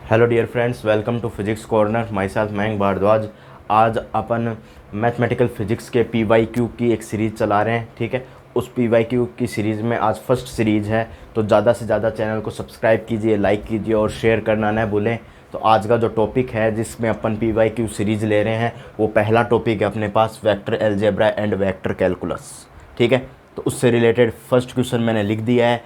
Hello dear friends, welcome to physics corner. Myself Mayank Bhardwaj. आज अपन mathematical physics के PYQ की एक सीरीज़ चला रहे हैं। ठीक है, उस PYQ की सीरीज़ में आज फर्स्ट सीरीज़ है, तो ज़्यादा से ज़्यादा चैनल को सब्सक्राइब कीजिए, लाइक कीजिए और शेयर करना न भूलें। तो आज का जो टॉपिक है जिसमें अपन PYQ सीरीज़ ले रहे हैं, वो पहला टॉपिक है अपने पास vector algebra and vector calculus. ठीक है, तो उससे रिलेटेड फर्स्ट क्वेश्चन मैंने लिख दिया है।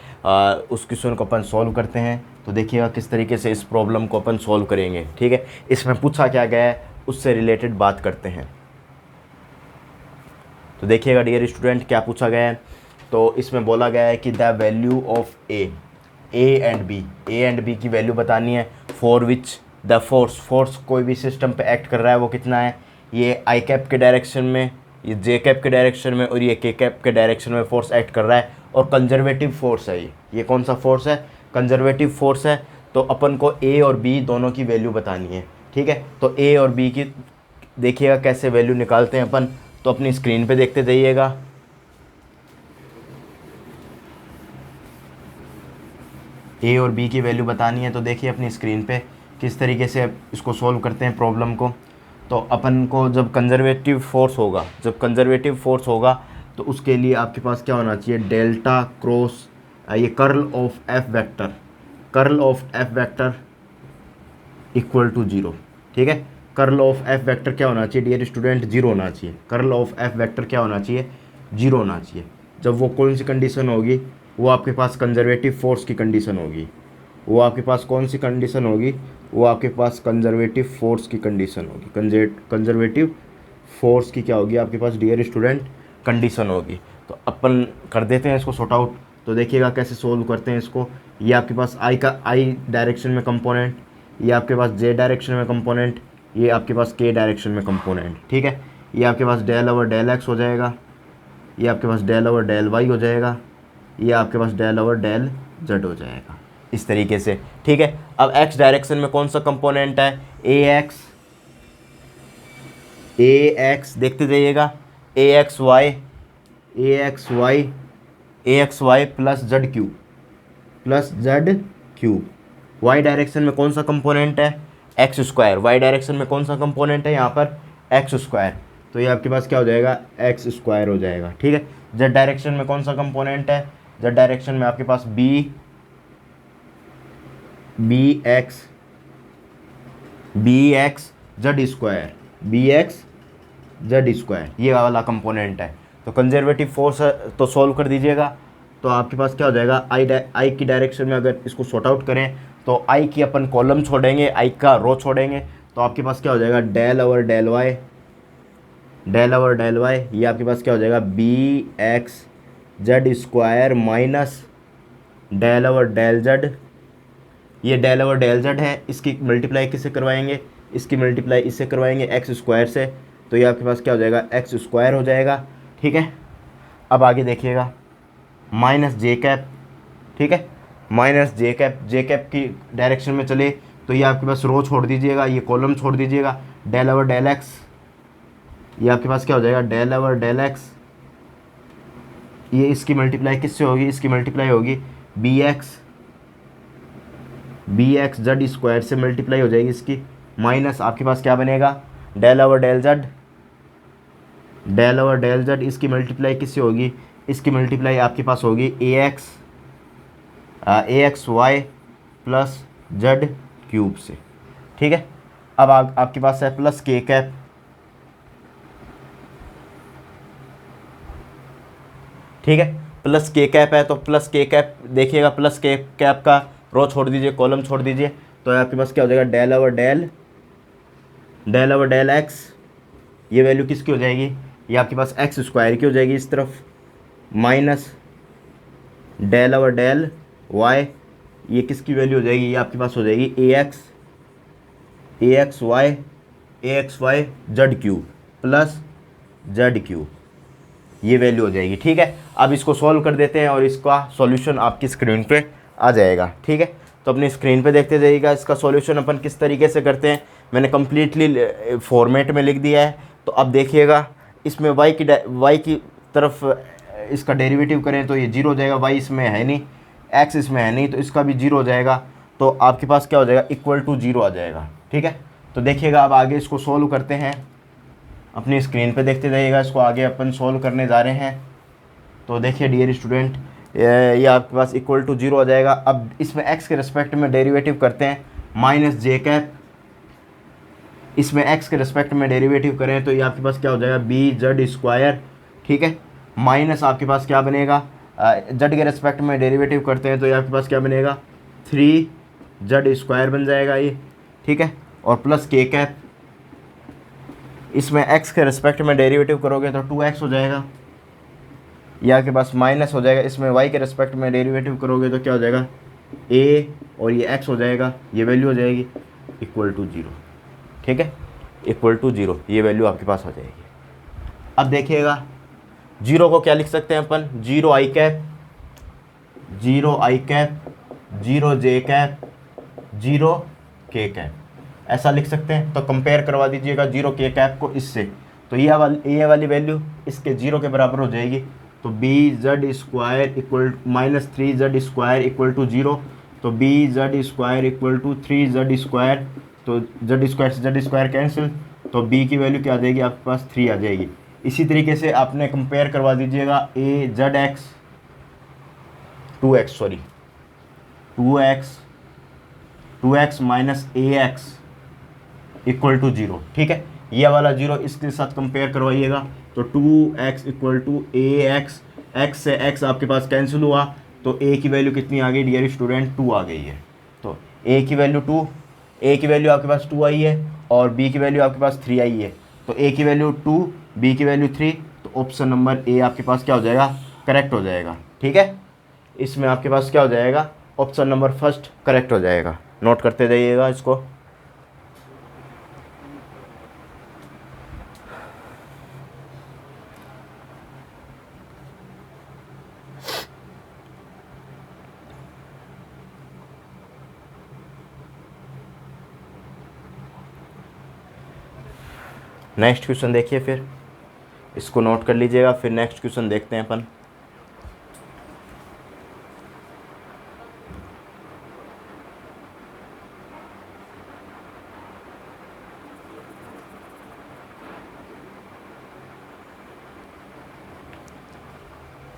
उस क्वेश्चन को अपन सॉल्व करते हैं। तो देखिएगा किस तरीके से इस प्रॉब्लम को अपन सॉल्व करेंगे। ठीक है, इसमें पूछा क्या गया है उससे रिलेटेड बात करते हैं। तो देखिएगा डियर स्टूडेंट, क्या पूछा गया है। तो इसमें बोला गया है कि the value of a and b की वैल्यू बतानी है, फॉर विच द फोर्स कोई भी सिस्टम पे एक्ट कर रहा है वो कितना है। ये आई कैप के डायरेक्शन में, ये जे कैप के डायरेक्शन में और ये के कैप के डायरेक्शन में फोर्स एक्ट कर रहा है और कंजर्वेटिव फोर्स है। ये कौन सा फोर्स है? कंजर्वेटिव फोर्स है। तो अपन को ए और बी दोनों की वैल्यू बतानी है। ठीक है, तो ए और बी की देखिएगा कैसे वैल्यू निकालते हैं अपन। तो अपनी स्क्रीन पे देखते जाइएगा। ए और बी की वैल्यू बतानी है, तो देखिए अपनी स्क्रीन पे किस तरीके से इसको सॉल्व करते हैं प्रॉब्लम को। तो अपन को जब कंजर्वेटिव फोर्स होगा तो उसके लिए आपके पास क्या होना चाहिए, डेल्टा क्रॉस ये curl of f vector equal to 0। ठीक है, कर्ल ऑफ एफ वेक्टर क्या होना चाहिए डियर स्टूडेंट? 0 होना चाहिए। कर्ल ऑफ एफ वेक्टर क्या होना चाहिए? 0 होना चाहिए। जब वो कौन सी कंडीशन होगी? वो आपके पास कंजर्वेटिव फोर्स की कंडीशन होगी। वो आपके पास कौन सी कंडीशन होगी? वो आपके पास कंजर्वेटिव फोर्स की कंडीशन होगी। कंजर्वेटिव फोर्स की क्या होगी आपके पास डियर स्टूडेंट? कंडीशन होगी। तो अपन कर देते हैं इसको सॉर्ट आउट। तो देखिएगा कैसे सोल्व करते हैं इसको। ये आपके पास आई डायरेक्शन में कंपोनेंट, ये आपके पास जे डायरेक्शन में कंपोनेंट, ये आपके पास के डायरेक्शन में कंपोनेंट। ठीक है, ये आपके पास डेल ओवर डेल एक्स हो जाएगा, ये आपके पास डेल ओवर डेल वाई हो जाएगा, ये आपके पास डेल ओवर डेल जेड हो जाएगा, इस तरीके से। ठीक है, अब एक्स डायरेक्शन में कौन सा कंपोनेंट है? ए एक्स देखते जाइएगा। A x y plus z cube. Y direction में कौन सा कंपोनेंट है? X square. वाई डायरेक्शन में कौन सा कंपोनेंट है यहाँ पर? X square. तो ये आपके पास क्या हो जाएगा? एक्स स्क्वायर हो जाएगा। ठीक है, जेड डायरेक्शन में कौन सा कंपोनेंट है? जेड डायरेक्शन में आपके पास बी एक्स जेड स्क्वायर, ये वाला कंपोनेंट है। तो कंजर्वेटिव फोर्स तो सॉल्व कर दीजिएगा। तो आपके पास क्या हो जाएगा? आई की डायरेक्शन में अगर इसको सॉर्ट आउट करें तो आई की अपन कॉलम छोड़ेंगे, आई का रो छोड़ेंगे। तो आपके पास क्या हो जाएगा? Del over del y. ये आपके पास क्या हो जाएगा? B x z square minus del over del z. ये डेल ओवर डेल जेड है, इसकी मल्टीप्लाई किससे करवाएंगे? इसकी मल्टीप्लाई इससे करवाएंगे एक्स स्क्वायर से। तो ये आपके पास क्या हो जाएगा? एक्स स्क्वायर हो जाएगा। ठीक है, अब आगे देखिएगा माइनस जे कैप। ठीक है, माइनस जे कैप की डायरेक्शन में चले तो ये आपके पास रो छोड़ दीजिएगा, ये कॉलम छोड़ दीजिएगा। डेल ओवर डेल एक्स, ये आपके पास क्या हो जाएगा? Del over del x. ये इसकी मल्टीप्लाई किससे होगी? इसकी मल्टीप्लाई होगी बी एक्स जेड स्क्वायर से मल्टीप्लाई हो जाएगी इसकी, माइनस आपके पास क्या बनेगा? Del over del z. इसकी मल्टीप्लाई किससे होगी? इसकी मल्टीप्लाई आपके पास होगी a x y plus z cube से। ठीक है, अब आपके पास है प्लस के कैप। ठीक है, प्लस के कैप है तो प्लस के कैप देखिएगा, प्लस के कैप का रो छोड़ दीजिए, कॉलम छोड़ दीजिए। तो आपके पास क्या हो जाएगा? Del over del x. ये वैल्यू किसकी हो जाएगी? ये आपके पास एक्स स्क्वायर की हो जाएगी इस तरफ, minus del over del y. ये किसकी वैल्यू हो जाएगी? ये आपके पास हो जाएगी a x y z cube plus z cube, ये वैल्यू हो जाएगी। ठीक है, अब इसको सॉल्व कर देते हैं और इसका सॉल्यूशन आपकी स्क्रीन पे आ जाएगा। ठीक है, तो अपनी स्क्रीन पे देखते जाइएगा इसका सॉल्यूशन अपन किस तरीके से करते हैं। मैंने कम्प्लीटली फॉर्मेट में लिख दिया है। तो अब देखिएगा इसमें वाई की तरफ इसका डेरिवेटिव करें तो ये 0 हो जाएगा। वाई इसमें है नहीं, एक्स इसमें है नहीं, तो इसका भी 0 हो जाएगा। तो आपके पास क्या हो जाएगा, इक्वल टू 0 आ जाएगा। ठीक है, तो देखिएगा अब आगे इसको सोल्व करते हैं, अपनी स्क्रीन पे देखते जाइएगा, इसको आगे अपन सोल्व करने जा रहे हैं। तो देखिए डियर स्टूडेंट, ये आपके पास इक्वल टू 0 आ जाएगा। अब इसमें x के रिस्पेक्ट में डेरिवेटिव करते हैं, माइनस जे कैप, इसमें x के रिस्पेक्ट में डेरिवेटिव करें तो ये आपके पास क्या हो जाएगा, बी जेड स्क्वायर। ठीक है, माइनस आपके पास क्या बनेगा, जेड के रिस्पेक्ट में डेरिवेटिव करते हैं तो ये आपके पास क्या बनेगा, 3 जेड स्क्वायर बन जाएगा ये। ठीक है, और प्लस के कैप, इसमें x के रिस्पेक्ट में डेरिवेटिव करोगे तो 2x हो जाएगा। ये आपके पास माइनस हो जाएगा, इसमें y के रिस्पेक्ट में डेरिवेटिव करोगे तो क्या हो जाएगा, a और ये x हो जाएगा, ये वैल्यू हो जाएगी इक्वल टू 0। ठीक है, इक्वल टू 0 ये वैल्यू आपके पास हो जाएगी। अब देखिएगा 0 को क्या लिख सकते हैं अपन, 0 i cap, 0 j cap, 0 k cap, ऐसा लिख सकते हैं। तो कंपेयर करवा दीजिएगा 0 k कैप को इससे, तो ये वाली वैल्यू इसके 0 के बराबर हो जाएगी। तो b z square equal minus 3 z² equal to 0, तो b z square equal to 3 z², तो जेड स्क्वायर से जेड स्क्वायर कैंसिल, तो बी की वैल्यू क्या आ जाएगी आपके पास, 3 आ जाएगी। इसी तरीके से आपने कंपेयर करवा दीजिएगा a z x 2x minus a x equal to 0। ठीक है, ये वाला 0 इसके साथ कंपेयर करवाइएगा, तो 2x equal to a x, x से x आपके पास कैंसिल हुआ, तो a की वैल्यू कितनी आ गई डियर स्टूडेंट, 2 आ गई है। तो a की वैल्यू 2, a की वैल्यू आपके पास 2 आई है और b की वैल्यू आपके पास 3 आई है। तो a की वैल्यू 2, b की वैल्यू 3, तो ऑप्शन नंबर a आपके पास क्या हो जाएगा, करेक्ट हो जाएगा। ठीक है, इसमें आपके पास क्या हो जाएगा, ऑप्शन नंबर फर्स्ट करेक्ट हो जाएगा। नोट करते जाइएगा इसको। नेक्स्ट क्वेश्चन देखिए, फिर इसको नोट कर लीजिएगा, फिर नेक्स्ट क्वेश्चन देखते हैं अपन।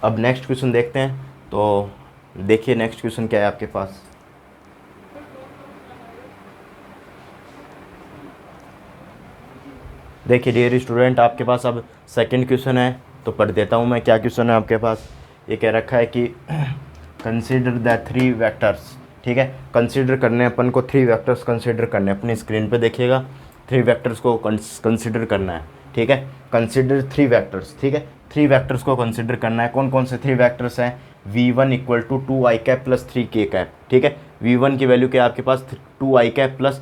अब नेक्स्ट क्वेश्चन देखते हैं, तो देखिए नेक्स्ट क्वेश्चन क्या है आपके पास। देखिए डियर स्टूडेंट, आपके पास अब सेकंड क्वेश्चन है, तो पढ़ देता हूँ मैं क्या क्वेश्चन है आपके पास। ये कह रखा है कि कंसीडर द 3 वेक्टर्स। ठीक है, कंसीडर करने अपन को 3 वेक्टर्स कंसीडर करने, अपनी स्क्रीन पे देखिएगा 3 वेक्टर्स को कंसीडर करना है। ठीक है, कंसीडर 3 वेक्टर्स। ठीक है, 3 वेक्टर्स को कंसीडर करना है। कौन कौन से 3 वेक्टर्स हैं, v1 equal to 2i cap plus 3k cap. ठीक है, v1 की वैल्यू क्या है आपके पास, 2i cap plus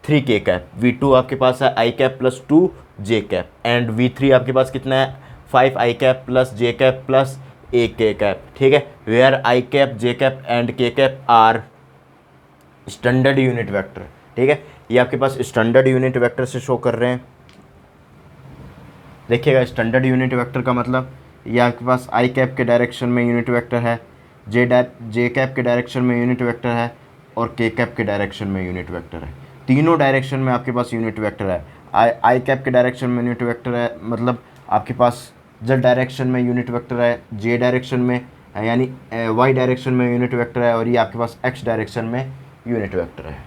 3k cap, v2 आपके पास है i cap plus 2j cap, and v3 आपके पास कितना है, 5i cap plus j cap plus ak cap. ठीक है, where i cap, j cap and k cap are standard unit vector. ठीक है, ये आपके पास स्टैंडर्ड यूनिट वेक्टर से शो कर रहे हैं। देखिएगा स्टैंडर्ड यूनिट वेक्टर का मतलब, ये आपके पास i कैप के डायरेक्शन में यूनिट वेक्टर है, j कैप के डायरेक्शन में यूनिट वेक्टर है, और k कैप के डायरेक्शन में यूनिट वेक्टर है। तीनों डायरेक्शन में आपके पास यूनिट वेक्टर है। आई कैप के डायरेक्शन में यूनिट वेक्टर है, मतलब आपके पास z डायरेक्शन में यूनिट वेक्टर है, j डायरेक्शन में यानी y डायरेक्शन में यूनिट वेक्टर है, और ये आपके पास x डायरेक्शन में यूनिट वेक्टर है।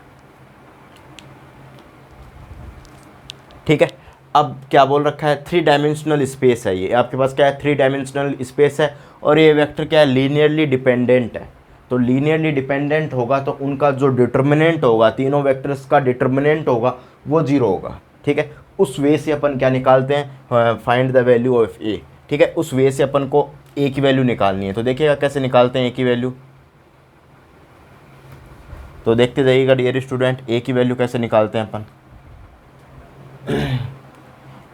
ठीक है, अब क्या बोल रखा है, 3 डायमेंशनल स्पेस है, ये आपके पास क्या है, 3 डायमेंशनल स्पेस है, और ये वेक्टर क्या है, लीनियरली डिपेंडेंट है। तो लीनियरली डिपेंडेंट होगा तो उनका जो डिटर्मिनेंट होगा, तीनों वेक्टर्स का डिटर्मिनेंट होगा वो 0 होगा। ठीक है, उस वे से अपन क्या निकालते हैं, फाइंड द वैल्यू ऑफ ए। ठीक है, उस वे से अपन को ए की वैल्यू निकालनी है। तो देखिएगा कैसे निकालते हैं ए की वैल्यू, तो देखते जाइएगा डियर स्टूडेंट, ए की वैल्यू कैसे निकालते हैं अपन।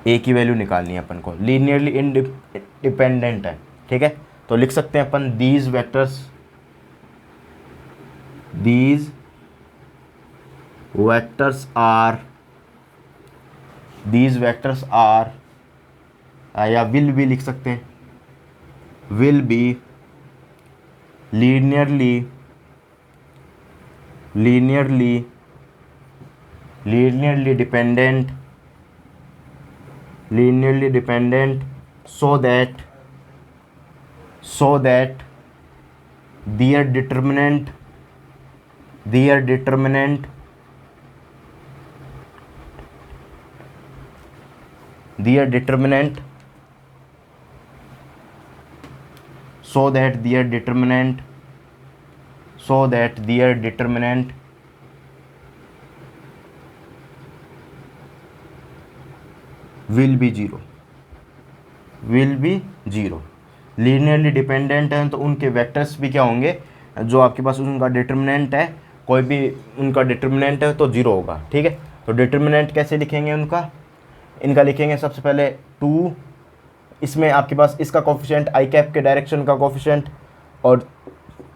ए की वैल्यू निकालनी है अपन को, लीनियरली इंडिपेंडेंट है। ठीक है, तो लिख सकते हैं अपन दीज वेक्टर्स आर या विल भी लिख सकते हैं, will be linearly linearly dependent so that their determinant will be zero. Linearly dependent हैं तो उनके वेक्टर्स भी क्या होंगे, जो आपके पास उनका डिटर्मिनेंट है, कोई भी उनका डिटर्मिनेंट है तो जीरो होगा। ठीक है, तो डिटर्मिनेंट कैसे लिखेंगे इनका लिखेंगे सबसे पहले 2, इसमें आपके पास इसका कोफिशिएंट आई कैप के डायरेक्शन का कोफिशिएंट और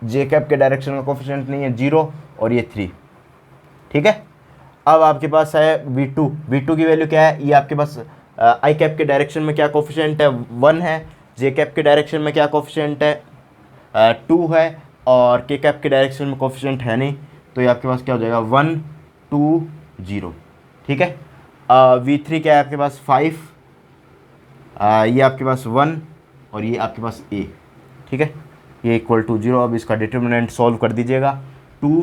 जे कैप के डायरेक्शन का कोफिशिएंट नहीं है 0 और ये 3। ठीक है, अब आपके पास है V2 की वैल्यू क्या है, ये आपके पास आई कैप के डायरेक्शन में क्या कोफिशिएंट है 1 है, जे कैप के डायरेक्शन में क्या कोफिशिएंट है 2 है और के कैप के डायरेक्शन में कोफिशिएंट है नहीं, तो ये आपके पास क्या हो जाएगा 1 2 0। ठीक है, V3 क्या है आपके पास 5, ये आपके पास 1 और ये आपके पास A। ठीक है, ये इक्वल टू 0। अब इसका डिटर्मिनेंट सॉल्व कर दीजिएगा। 2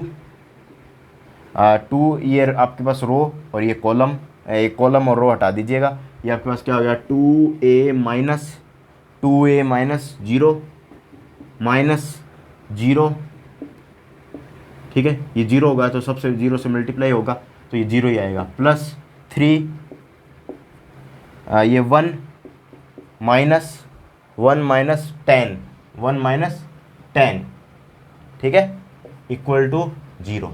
ये आपके पास रो और ये कॉलम, एक कॉलम और रो हटा दीजिएगा, ये आपके पास क्या हो गया 2a माइनस 0 -0। ठीक है, ये 0 होगा तो सबसे 0 से मल्टीप्लाई होगा तो ये 0 ही आएगा, प्लस 3 ये 1 माइनस 10। ठीक है, इक्वल टू 0।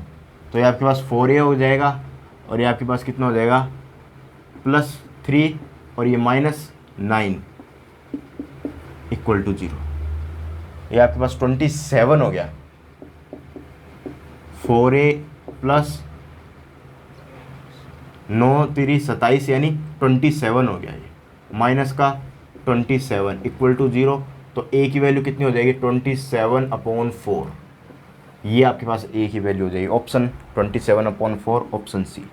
तो ये आपके पास 4a हो जाएगा और ये आपके पास कितना हो जाएगा +3 और ये -9 इक्वल टू 0। ये आपके पास 27 हो गया। 4a प्लस 9 3 27 यानी 27 हो गया, ये माइनस का 27 इक्वल टू 0। तो a की वैल्यू कितनी हो जाएगी 27/4। ये आपके पास a की वैल्यू हो जाएगी ऑप्शन 27/4, ऑप्शन सी।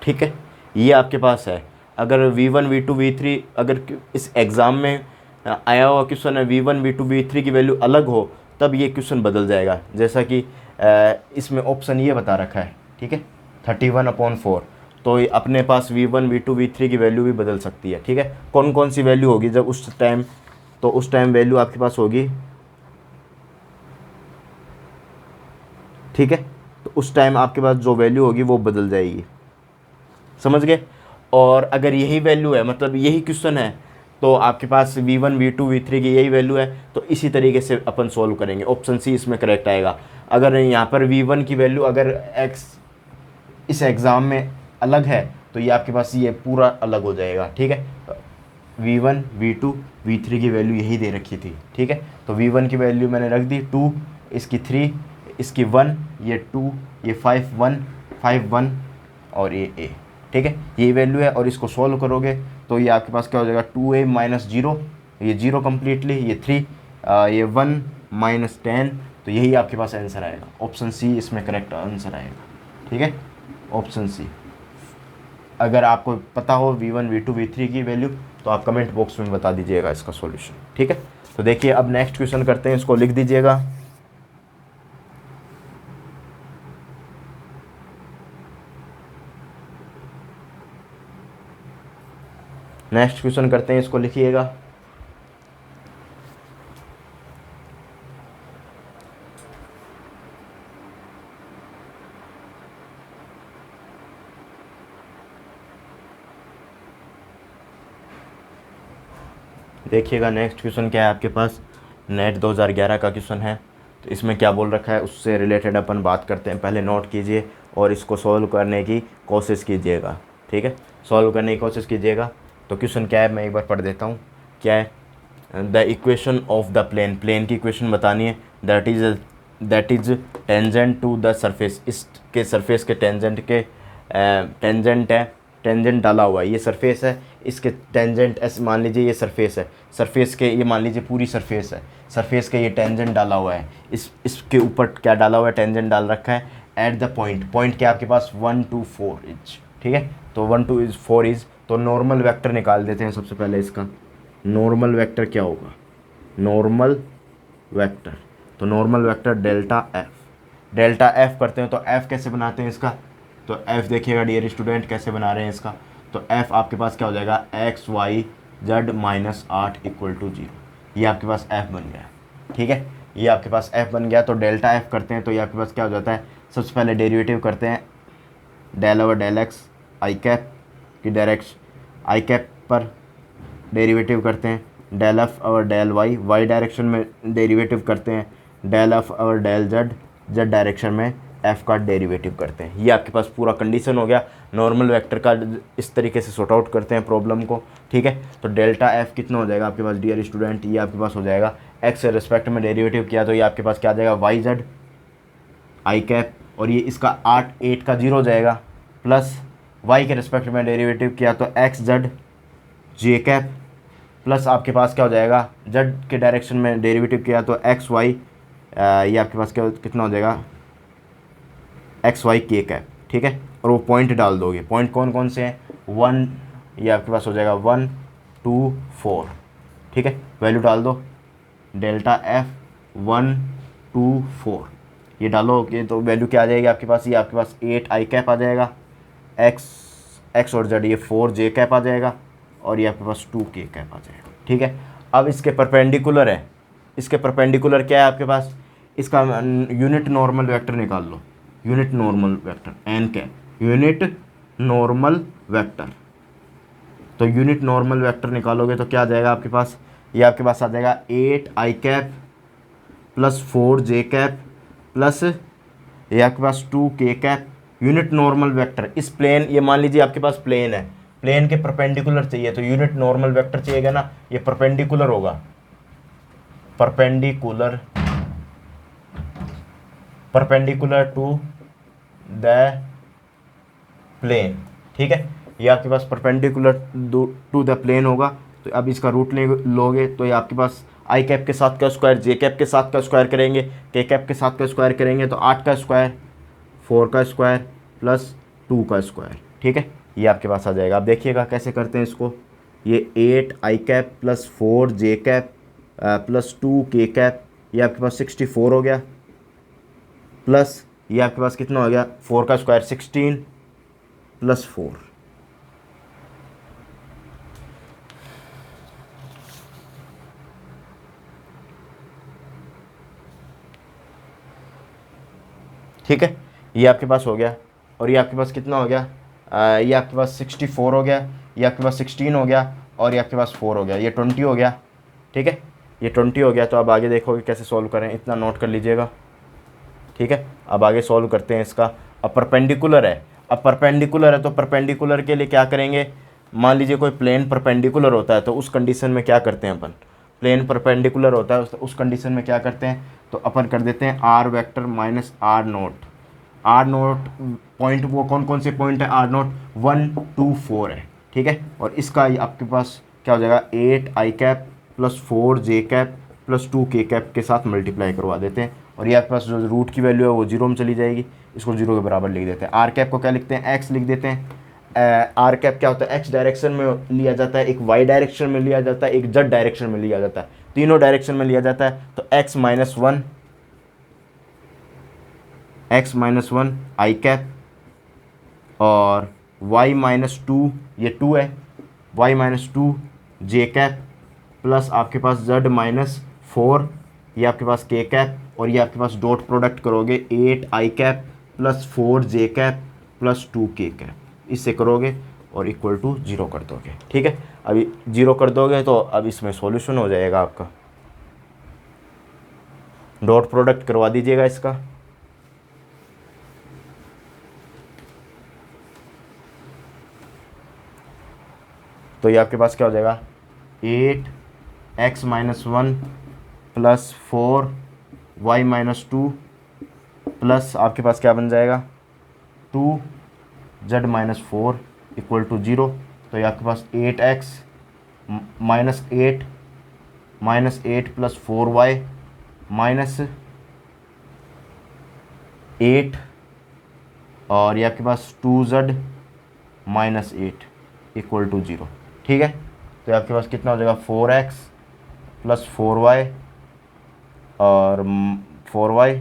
ठीक है, ये आपके पास है। अगर V1 V2 V3 अगर इस एग्ज़ाम में आया हुआ क्वेश्चन है V1 V2 V3 की वैल्यू अलग हो तब ये क्वेश्चन बदल जाएगा, जैसा कि इसमें ऑप्शन ये बता रखा है। ठीक है, 31/4। तो ये अपने पास V1 V2 V3 की वैल्यू भी बदल सकती है। ठीक है, कौन कौन सी वैल्यू होगी जब उस टाइम, तो उस टाइम वैल्यू आपके पास होगी। ठीक है, तो उस टाइम आपके पास जो वैल्यू होगी वो बदल जाएगी, समझ गए। और अगर यही वैल्यू है, मतलब यही क्वेश्चन है, तो आपके पास V1 V2 V3 की यही वैल्यू है, तो इसी तरीके से अपन सॉल्व करेंगे। ऑप्शन सी इसमें करेक्ट आएगा। अगर यहाँ पर V1 की वैल्यू अगर x इस एग्ज़ाम में अलग है तो ये आपके पास ये पूरा अलग हो जाएगा। ठीक है, V1 V2 V3 की वैल्यू यही दे रखी थी। ठीक है, तो V1 की वैल्यू मैंने रख दी 2, इसकी 3, इसकी 1, ये 2, ये 5 1 और ये a। ठीक है, ये वैल्यू है और इसको सॉल्व करोगे तो ये आपके पास क्या हो जाएगा 2a - 0, ये 0 कम्प्लीटली, ये 3, ये 1 - 10। तो यही आपके पास आंसर आएगा, ऑप्शन सी इसमें करेक्ट आंसर आएगा। ठीक है, ऑप्शन सी। अगर आपको पता हो V1 V2 V3 की वैल्यू तो आप कमेंट बॉक्स में बता दीजिएगा इसका सॉल्यूशन। ठीक है, तो देखिए अब नेक्स्ट क्वेश्चन करते हैं, इसको लिख दीजिएगा। नेक्स्ट क्वेश्चन करते हैं, इसको लिखिएगा। देखिएगा नेक्स्ट क्वेश्चन क्या है आपके पास, नेट 2011 का क्वेश्चन है। तो इसमें क्या बोल रखा है उससे रिलेटेड अपन बात करते हैं। पहले नोट कीजिए और इसको सॉल्व करने की कोशिश कीजिएगा। ठीक है, सॉल्व करने की कोशिश कीजिएगा। तो क्वेश्चन क्या है मैं एक बार पढ़ देता हूँ। क्या है, the equation of the plane, plane की इक्वेशन बतानी है, that is tangent to the surface, इसके सरफेस के टेंजेंट के टेंजेंट है, टेंजेंट डाला हुआ है, ये सरफेस है, इसके टेंजेंट ऐसे मान लीजिए ये सरफेस है, सरफेस के ये मान लीजिए पूरी सरफेस है, सरफेस के ये टेंजेंट डाला हुआ है, इसके ऊपर क्या डाला हुआ है, टेंजेंट डाल रखा है एट द पॉइंट, पॉइंट क्या आपके पास 1 2 4 इज, ठीक है। तो 1 2 4 इज, तो नॉर्मल वेक्टर निकाल देते हैं सबसे पहले इसका। नॉर्मल वेक्टर क्या होगा, नॉर्मल वेक्टर, तो नॉर्मल वेक्टर डेल्टा एफ करते हैं। तो एफ कैसे बनाते हैं इसका, तो एफ देखिएगा डियर स्टूडेंट कैसे बना रहे हैं इसका, तो एफ आपके पास क्या हो जाएगा, x y z minus 8 equal to 0, ये आपके पास एफ बन गया, ठीक है, ये आपके पास एफ बन गया। तो डेल्टा एफ करते हैं तो ये आपके पास क्या हो जाता है, सबसे पहले डेरिवेटिव करते हैं, डेल ओवर डेल एक्स आई कैप की डायरेक्शन, आई कैप पर डेरिवेटिव करते हैं, डेल एफ और डेल वाई, वाई डायरेक्शन में डेरिवेटिव करते हैं, डेल एफ और डेल जेड, जेड डायरेक्शन में एफ का डेरिवेटिव करते हैं। ये आपके पास पूरा कंडीशन हो गया नॉर्मल वेक्टर का, इस तरीके से सॉर्ट आउट करते हैं प्रॉब्लम को, ठीक है। तो डेल्टा एफ कितना हो जाएगा आपके पास डियर स्टूडेंट, ये आपके पास हो जाएगा एक्स के रिस्पेक्ट में डेरिवेटिव किया तो ये आपके पास क्या आ जाएगा, वाई जेड आई कैप, और ये इसका 8 का 0 हो जाएगा, प्लस वाई के रिस्पेक्ट में डेरिवेटिव किया तो x Z J cap, plus आपके पास क्या हो जाएगा, जेड के डायरेक्शन में डेरिवेटिव किया तो एक्स वाई, ये आपके पास क्या कितना हो जाएगा, एक्स वाई के कैप, ठीक है। और वो पॉइंट डाल दोगे, पॉइंट कौन कौन से हैं, 1, ये आपके पास हो जाएगा 1 2 4, ठीक है, वैल्यू डाल दो, डेल्टा एफ 1 2 4, ये डालोगे तो वैल्यू क्या आ जाएगी आपके पास, ये आपके पास 8 आई कैप आ जाएगा, एक्स और जेड ये 4 जे कैप आ जाएगा, और ये आपके पास 2 के कैप आ जाएगा, ठीक है। अब इसके परपेंडिकुलर है, इसके परपेंडिकुलर क्या है आपके पास, इसका यूनिट नॉर्मल वेक्टर निकाल लो, unit normal vector n cap, unit normal vector, तो यूनिट नॉर्मल वेक्टर निकालोगे तो क्या आ जाएगा आपके पास, ये आपके पास आ जाएगा 8 आई कैप प्लस 4 जे कैप प्लस ये आपके पास 2 के कैप, यूनिट नॉर्मल वेक्टर इस प्लेन, ये मान लीजिए आपके पास प्लेन है, प्लेन के परपेंडिकुलर चाहिए तो यूनिट नॉर्मल वेक्टर चाहिएगा ना, ये परपेंडिकुलर होगा, परपेंडिकुलर टू द प्लेन, ठीक है, ये आपके पास परपेंडिकुलर टू द प्लेन होगा। तो अब इसका रूट लोगे तो ये आपके पास आई कैप के साथ का स्क्वायर, जे कैप के साथ का स्क्वायर करेंगे, के कैप के साथ का स्क्वायर करेंगे तो 8 का स्क्वायर, 4 का स्क्वायर प्लस 2 का स्क्वायर, ठीक है, ये आपके पास आ जाएगा। अब देखिएगा कैसे करते हैं इसको, ये 8 आई कैप प्लस 4 जे कैप प्लस 2 के कैप, ये आपके पास 64 हो गया, प्लस ये आपके पास कितना हो गया, 4 का स्क्वायर 16 प्लस 4, ठीक है, ये आपके पास हो गया, और ये आपके पास कितना हो गया, ये आपके पास 64 हो गया, ये आपके पास 16 हो गया, और ये आपके पास 4 हो गया, ये 20 हो गया, ठीक है, ये 20 हो गया। तो अब आगे देखोगे कैसे सॉल्व करें, इतना नोट कर लीजिएगा, ठीक है। अब आगे सॉल्व करते हैं इसका। अब परपेंडिकुलर है, अब परपेंडिकुलर है तो परपेंडिकुलर के लिए क्या करेंगे, मान लीजिए कोई प्लेन परपेंडिकुलर होता है तो उस कंडीशन में क्या करते हैं अपन, प्लेन परपेंडिकुलर होता है उस कंडीशन में क्या करते हैं, तो अपन कर देते हैं r vector minus r naught, r naught point वो कौन कौन से पॉइंट है, आर नोट 1 2 4 है, ठीक है। और इसका आपके पास क्या हो जाएगा, 8 आई कैप प्लस 4 जे कैप प्लस 2 के कैप के साथ मल्टीप्लाई करवा देते हैं, और ये आपके पास जो रूट की वैल्यू है वो 0 में चली जाएगी, इसको 0 के बराबर लिख देते हैं। आर कैप को क्या लिखते हैं, एक्स लिख देते हैं, आर कैप क्या होता है, एक्स डायरेक्शन में लिया जाता है, एक वाई डायरेक्शन में लिया जाता है, एक जेड डायरेक्शन में लिया जाता है, तीनों डायरेक्शन में लिया जाता है। तो एक्स माइनस वन आई कैप और वाई माइनस 2, ये 2 है, वाई माइनस 2 जे कैप प्लस आपके पास जेड माइनस 4, ये आपके पास के कैप, और ये आपके पास डॉट प्रोडक्ट करोगे 8 आई कैप प्लस 4 जे कैप प्लस 2 के कैप, इससे करोगे और इक्वल टू 0 कर दोगे, ठीक है। अभी 0 कर दोगे तो अब इसमें सॉल्यूशन हो जाएगा आपका, डॉट प्रोडक्ट करवा दीजिएगा इसका, तो ये आपके पास क्या हो जाएगा, 8 x minus 1 plus 4y minus 2 plus आपके पास क्या बन जाएगा 2z माइनस 4 इक्वल टू 0। तो ये आपके पास 8x minus 8 plus 4y minus 8 और ये आपके पास 2z माइनस 8 इक्वल टू 0। ठीक है, तो आपके पास कितना हो जाएगा 4x प्लस 4y और 4y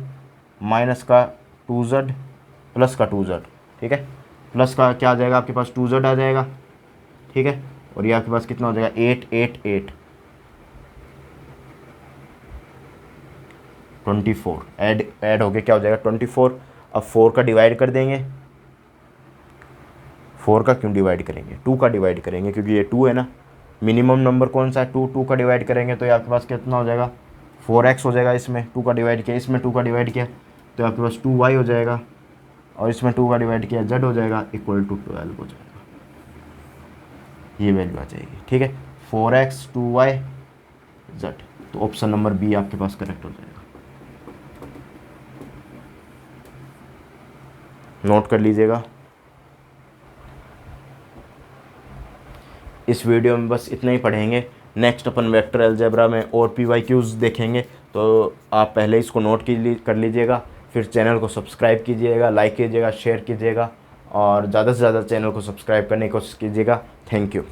माइनस का 2z प्लस का 2z। ठीक है, प्लस का क्या आ जाएगा आपके पास 2z आ जाएगा। ठीक है, और ये आपके पास कितना हो जाएगा 8 8 8 24 ऐड हो गया क्या हो जाएगा 24। अब 4 का डिवाइड कर देंगे, 4 का क्यों डिवाइड करेंगे 2 का डिवाइड करेंगे क्योंकि ये 2 है ना, मिनिमम नंबर कौन सा है 2, 2 का डिवाइड करेंगे तो ये आपके पास कितना हो जाएगा 4x हो जाएगा। इसमें 2 का डिवाइड किया, इसमें 2 का डिवाइड किया तो आपके पास 2y हो जाएगा और इसमें 2 का डिवाइड किया z हो जाएगा इक्वल टू 12 हो जाएगा। ये वैल्यू आ जाएगी। ठीक है, 4x 2y z, तो ऑप्शन नंबर बी आपके पास करेक्ट हो जाएगा। नोट कर लीजिएगा। इस वीडियो में बस इतना ही पढ़ेंगे। नेक्स्ट अपन वेक्टर अलजेब्रा में और PYQs देखेंगे, तो आप पहले इसको नोट कर लीजिएगा, फिर चैनल को सब्सक्राइब कीजिएगा, लाइक कीजिएगा, शेयर कीजिएगा और ज़्यादा से ज़्यादा चैनल को सब्सक्राइब करने की कोशिश कीजिएगा। Thank you.